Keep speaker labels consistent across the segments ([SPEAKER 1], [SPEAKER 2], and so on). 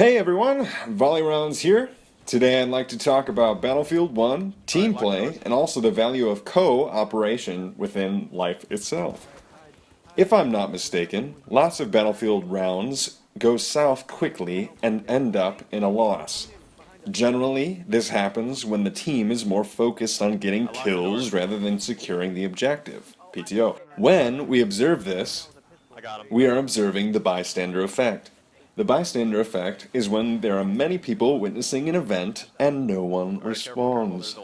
[SPEAKER 1] Hey everyone, Volley Rounds here. Today I'd like to talk about Battlefield 1, team play, and also the value of co-operation within life itself. If I'm not mistaken, lots of Battlefield rounds go south quickly and end up in a loss. Generally, this happens when the team is more focused on getting kills rather than securing the objective, PTO. When we observe this, we are observing the bystander effect. The bystander effect is when there are many people witnessing an event and no one responds.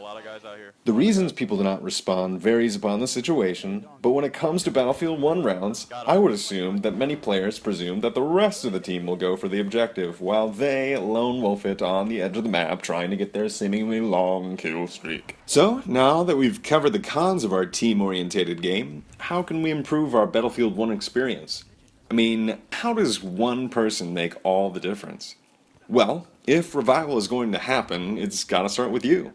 [SPEAKER 1] The reasons people do not respond varies upon the situation, but when it comes to Battlefield 1 rounds, I would assume that many players presume that the rest of the team will go for the objective, while they lone wolf it on the edge of the map trying to get their seemingly long kill streak. So, now that we've covered the cons of our team-orientated game, how can we improve our Battlefield 1 experience? I mean, how does one person make all the difference? Well, if revival is going to happen, it's gotta start with you.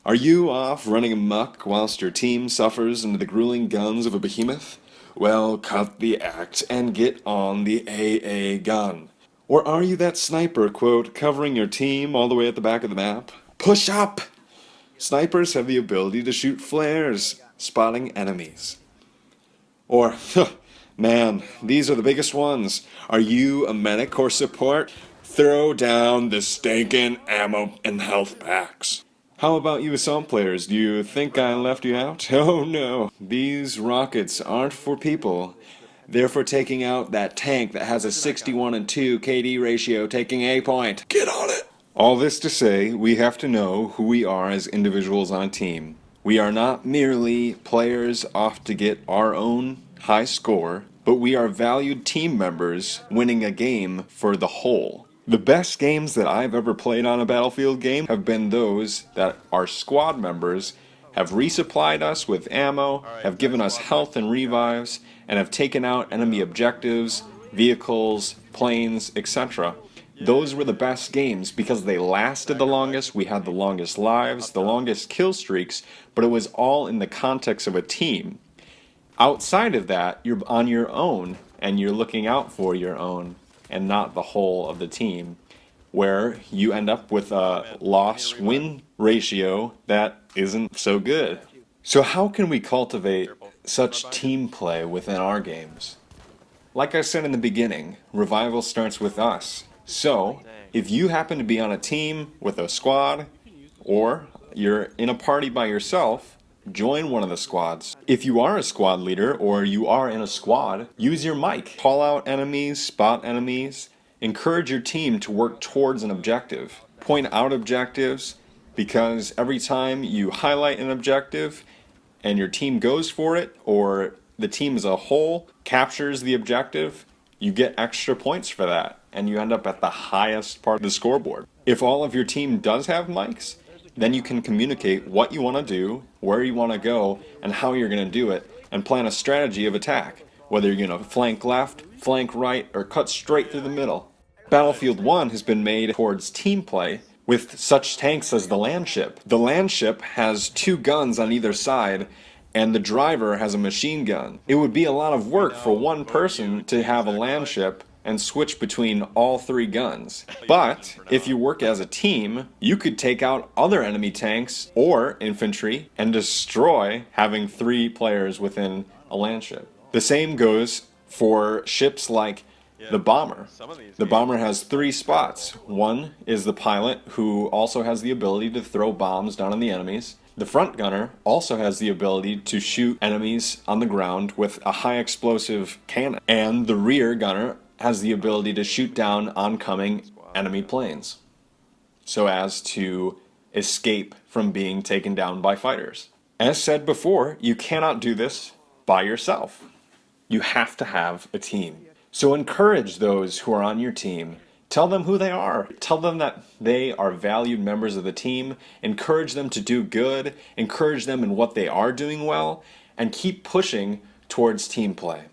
[SPEAKER 1] Are you off running amok whilst your team suffers under the grueling guns of a behemoth? Well, cut the act and get on the AA gun. Or are you that sniper, quote, covering your team all the way at the back of the map? Push up! Snipers have the ability to shoot flares, spotting enemies. Or, man, these are the biggest ones. Are you a medic or support? Throw down the stinking ammo and health packs. How about you assault players? Do you think I left you out? Oh no, these rockets aren't for people. They're for taking out that tank that has a 61-2 KD ratio taking a point. Get on it! All this to say, we have to know who we are as individuals on a team. We are not merely players off to get our own high score, but we are valued team members winning a game for the whole. The best games that I've ever played on a Battlefield game have been those that our squad members have resupplied us with ammo, have given us health and revives, and have taken out enemy objectives, vehicles, planes, etc. Those were the best games because they lasted the longest, we had the longest lives, the longest kill streaks, but it was all in the context of a team. Outside of that, you're on your own, and you're looking out for your own, and not the whole of the team, where you end up with a loss-win ratio that isn't so good. So how can we cultivate such team play within our games? Like I said in the beginning, revival starts with us. So, if you happen to be on a team with a squad, or you're in a party by yourself, join one of the squads. If you are a squad leader or you are in a squad, use your mic. Call out enemies, spot enemies, encourage your team to work towards an objective. Point out objectives, because every time you highlight an objective and your team goes for it, or the team as a whole captures the objective, you get extra points for that, and you end up at the highest part of the scoreboard. If all of your team does have mics, then you can communicate what you want to do, where you want to go, and how you're going to do it, and plan a strategy of attack, whether you're going to flank left, flank right, or cut straight through the middle. Battlefield 1 has been made towards team play with such tanks as the land ship. The land ship has 2 guns on either side, and the driver has a machine gun. It would be a lot of work for one person to have a land ship and switch between all 3 guns. But if you work as a team, you could take out other enemy tanks or infantry and destroy having 3 players within a land ship. The same goes for ships like the bomber. The bomber has 3 spots. One is the pilot, who also has the ability to throw bombs down on the enemies. The front gunner also has the ability to shoot enemies on the ground with a high explosive cannon. And the rear gunner has the ability to shoot down oncoming enemy planes so as to escape from being taken down by fighters. As said before, you cannot do this by yourself. You have to have a team. So encourage those who are on your team. Tell them who they are. Tell them that they are valued members of the team. Encourage them to do good. Encourage them in what they are doing well. And keep pushing towards team play.